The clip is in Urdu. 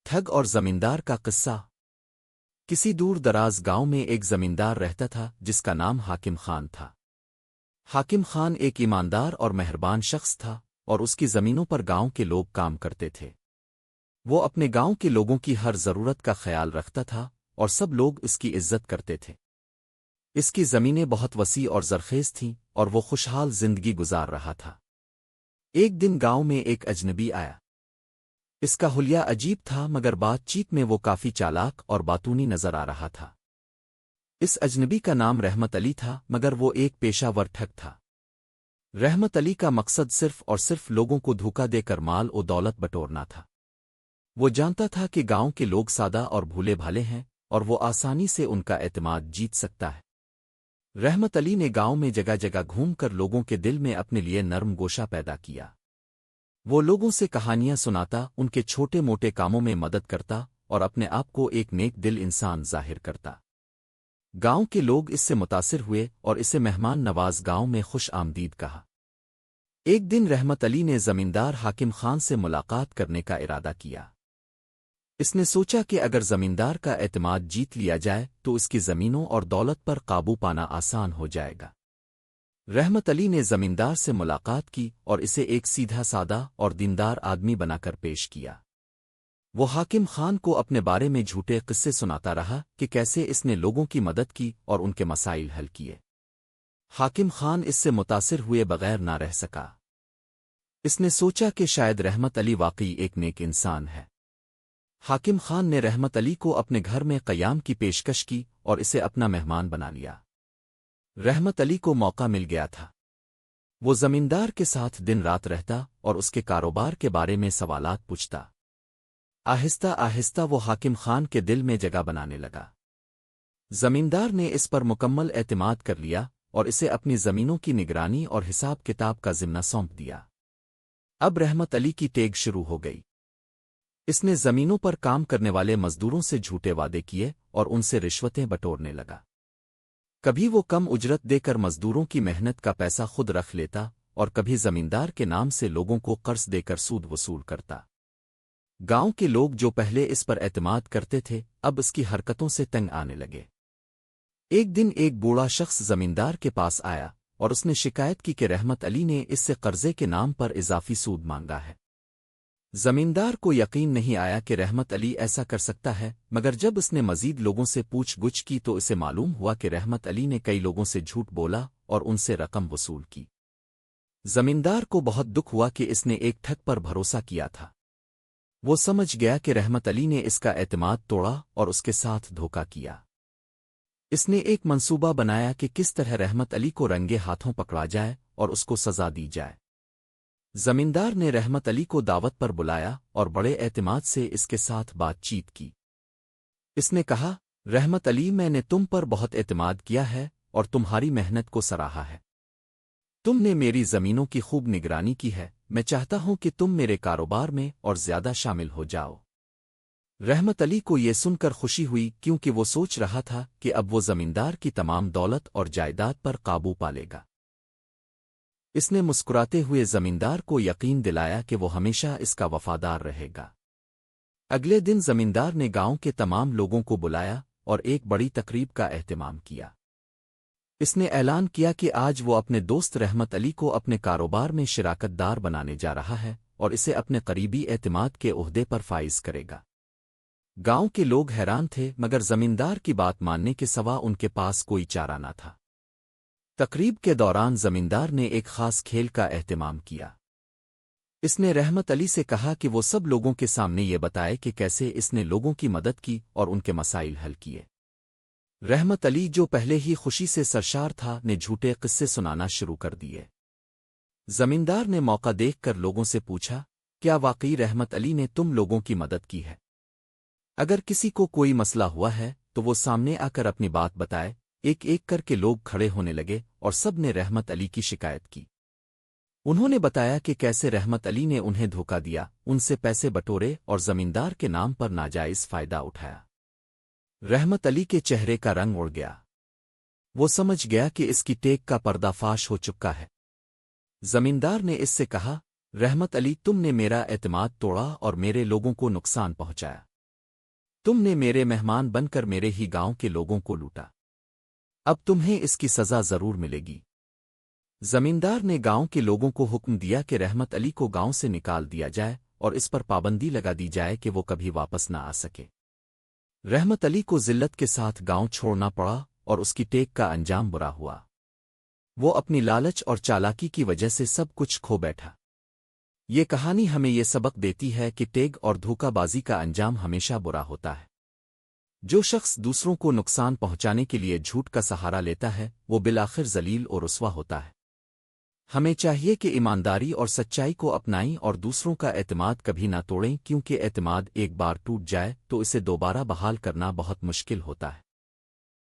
ٹھگ اور زمیندار کا قصہ۔ کسی دور دراز گاؤں میں ایک زمیندار رہتا تھا جس کا نام حاکم خان تھا۔ حاکم خان ایک ایماندار اور مہربان شخص تھا اور اس کی زمینوں پر گاؤں کے لوگ کام کرتے تھے۔ وہ اپنے گاؤں کے لوگوں کی ہر ضرورت کا خیال رکھتا تھا اور سب لوگ اس کی عزت کرتے تھے۔ اس کی زمینیں بہت وسیع اور زرخیز تھیں اور وہ خوشحال زندگی گزار رہا تھا۔ ایک دن گاؤں میں ایک اجنبی آیا۔ اس کا حلیہ عجیب تھا مگر بات چیت میں وہ کافی چالاک اور باتونی نظر آ رہا تھا۔ اس اجنبی کا نام رحمت علی تھا مگر وہ ایک پیشہ ور ٹھگ تھا۔ رحمت علی کا مقصد صرف اور صرف لوگوں کو دھوکہ دے کر مال و دولت بٹورنا تھا۔ وہ جانتا تھا کہ گاؤں کے لوگ سادہ اور بھولے بھالے ہیں اور وہ آسانی سے ان کا اعتماد جیت سکتا ہے۔ رحمت علی نے گاؤں میں جگہ جگہ گھوم کر لوگوں کے دل میں اپنے لیے نرم گوشہ پیدا کیا۔ وہ لوگوں سے کہانیاں سناتا، ان کے چھوٹے موٹے کاموں میں مدد کرتا اور اپنے آپ کو ایک نیک دل انسان ظاہر کرتا۔ گاؤں کے لوگ اس سے متاثر ہوئے اور اسے مہمان نواز گاؤں میں خوش آمدید کہا۔ ایک دن رحمت علی نے زمیندار حاکم خان سے ملاقات کرنے کا ارادہ کیا۔ اس نے سوچا کہ اگر زمیندار کا اعتماد جیت لیا جائے تو اس کی زمینوں اور دولت پر قابو پانا آسان ہو جائے گا۔ رحمت علی نے زمیندار سے ملاقات کی اور اسے ایک سیدھا سادہ اور دیندار آدمی بنا کر پیش کیا۔ وہ حاکم خان کو اپنے بارے میں جھوٹے قصے سناتا رہا کہ کیسے اس نے لوگوں کی مدد کی اور ان کے مسائل حل کیے۔ حاکم خان اس سے متاثر ہوئے بغیر نہ رہ سکا۔ اس نے سوچا کہ شاید رحمت علی واقعی ایک نیک انسان ہے۔ حاکم خان نے رحمت علی کو اپنے گھر میں قیام کی پیشکش کی اور اسے اپنا مہمان بنا لیا۔ رحمت علی کو موقع مل گیا تھا۔ وہ زمیندار کے ساتھ دن رات رہتا اور اس کے کاروبار کے بارے میں سوالات پوچھتا۔ آہستہ آہستہ وہ حاکم خان کے دل میں جگہ بنانے لگا۔ زمیندار نے اس پر مکمل اعتماد کر لیا اور اسے اپنی زمینوں کی نگرانی اور حساب کتاب کا ذمہ سونپ دیا۔ اب رحمت علی کی ٹیگ شروع ہو گئی۔ اس نے زمینوں پر کام کرنے والے مزدوروں سے جھوٹے وعدے کیے اور ان سے رشوتیں بٹورنے لگا۔ کبھی وہ کم اجرت دے کر مزدوروں کی محنت کا پیسہ خود رکھ لیتا اور کبھی زمیندار کے نام سے لوگوں کو قرض دے کر سود وصول کرتا۔ گاؤں کے لوگ جو پہلے اس پر اعتماد کرتے تھے اب اس کی حرکتوں سے تنگ آنے لگے۔ ایک دن ایک بوڑھا شخص زمیندار کے پاس آیا اور اس نے شکایت کی کہ رحمت علی نے اس سے قرضے کے نام پر اضافی سود مانگا ہے۔ زمیندار کو یقین نہیں آیا کہ رحمت علی ایسا کر سکتا ہے مگر جب اس نے مزید لوگوں سے پوچھ گچھ کی تو اسے معلوم ہوا کہ رحمت علی نے کئی لوگوں سے جھوٹ بولا اور ان سے رقم وصول کی۔ زمیندار کو بہت دکھ ہوا کہ اس نے ایک ٹھگ پر بھروسہ کیا تھا۔ وہ سمجھ گیا کہ رحمت علی نے اس کا اعتماد توڑا اور اس کے ساتھ دھوکہ کیا۔ اس نے ایک منصوبہ بنایا کہ کس طرح رحمت علی کو رنگے ہاتھوں پکڑا جائے اور اس کو سزا دی جائے۔ زمیندار نے رحمت علی کو دعوت پر بلایا اور بڑے اعتماد سے اس کے ساتھ بات چیت کی۔ اس نے کہا، رحمت علی، میں نے تم پر بہت اعتماد کیا ہے اور تمہاری محنت کو سراہا ہے۔ تم نے میری زمینوں کی خوب نگرانی کی ہے، میں چاہتا ہوں کہ تم میرے کاروبار میں اور زیادہ شامل ہو جاؤ۔ رحمت علی کو یہ سن کر خوشی ہوئی کیونکہ وہ سوچ رہا تھا کہ اب وہ زمیندار کی تمام دولت اور جائیداد پر قابو پالے گا۔ اس نے مسکراتے ہوئے زمیندار کو یقین دلایا کہ وہ ہمیشہ اس کا وفادار رہے گا۔ اگلے دن زمیندار نے گاؤں کے تمام لوگوں کو بلایا اور ایک بڑی تقریب کا اہتمام کیا۔ اس نے اعلان کیا کہ آج وہ اپنے دوست رحمت علی کو اپنے کاروبار میں شراکت دار بنانے جا رہا ہے اور اسے اپنے قریبی اعتماد کے عہدے پر فائز کرے گا۔ گاؤں کے لوگ حیران تھے مگر زمیندار کی بات ماننے کے سوا ان کے پاس کوئی چارہ نہ تھا۔ تقریب کے دوران زمیندار نے ایک خاص کھیل کا اہتمام کیا۔ اس نے رحمت علی سے کہا کہ وہ سب لوگوں کے سامنے یہ بتائے کہ کیسے اس نے لوگوں کی مدد کی اور ان کے مسائل حل کیے۔ رحمت علی جو پہلے ہی خوشی سے سرشار تھا نے جھوٹے قصے سنانا شروع کر دیے۔ زمیندار نے موقع دیکھ کر لوگوں سے پوچھا، کیا واقعی رحمت علی نے تم لوگوں کی مدد کی ہے؟ اگر کسی کو کوئی مسئلہ ہوا ہے تو وہ سامنے آ کر اپنی بات بتائے۔ ایک ایک کر کے لوگ کھڑے ہونے لگے اور سب نے رحمت علی کی شکایت کی۔ انہوں نے بتایا کہ کیسے رحمت علی نے انہیں دھوکہ دیا، ان سے پیسے بٹورے اور زمیندار کے نام پر ناجائز فائدہ اٹھایا۔ رحمت علی کے چہرے کا رنگ اڑ گیا۔ وہ سمجھ گیا کہ اس کی ٹیک کا پردہ فاش ہو چکا ہے۔ زمیندار نے اس سے کہا، رحمت علی، تم نے میرا اعتماد توڑا اور میرے لوگوں کو نقصان پہنچایا۔ تم نے میرے مہمان بن کر میرے ہی گاؤں کے لوگوں کو لوٹا، اب تمہیں اس کی سزا ضرور ملے گی۔ زمیندار نے گاؤں کے لوگوں کو حکم دیا کہ رحمت علی کو گاؤں سے نکال دیا جائے اور اس پر پابندی لگا دی جائے کہ وہ کبھی واپس نہ آ سکے۔ رحمت علی کو ذلت کے ساتھ گاؤں چھوڑنا پڑا اور اس کی ٹیک کا انجام برا ہوا۔ وہ اپنی لالچ اور چالاکی کی وجہ سے سب کچھ کھو بیٹھا۔ یہ کہانی ہمیں یہ سبق دیتی ہے کہ ٹیگ اور دھوکہ بازی کا انجام ہمیشہ برا ہوتا ہے۔ جو شخص دوسروں کو نقصان پہنچانے کے لیے جھوٹ کا سہارا لیتا ہے وہ بالآخر ذلیل اور رسوا ہوتا ہے۔ ہمیں چاہیے کہ ایمانداری اور سچائی کو اپنائیں اور دوسروں کا اعتماد کبھی نہ توڑیں، کیونکہ اعتماد ایک بار ٹوٹ جائے تو اسے دوبارہ بحال کرنا بہت مشکل ہوتا ہے۔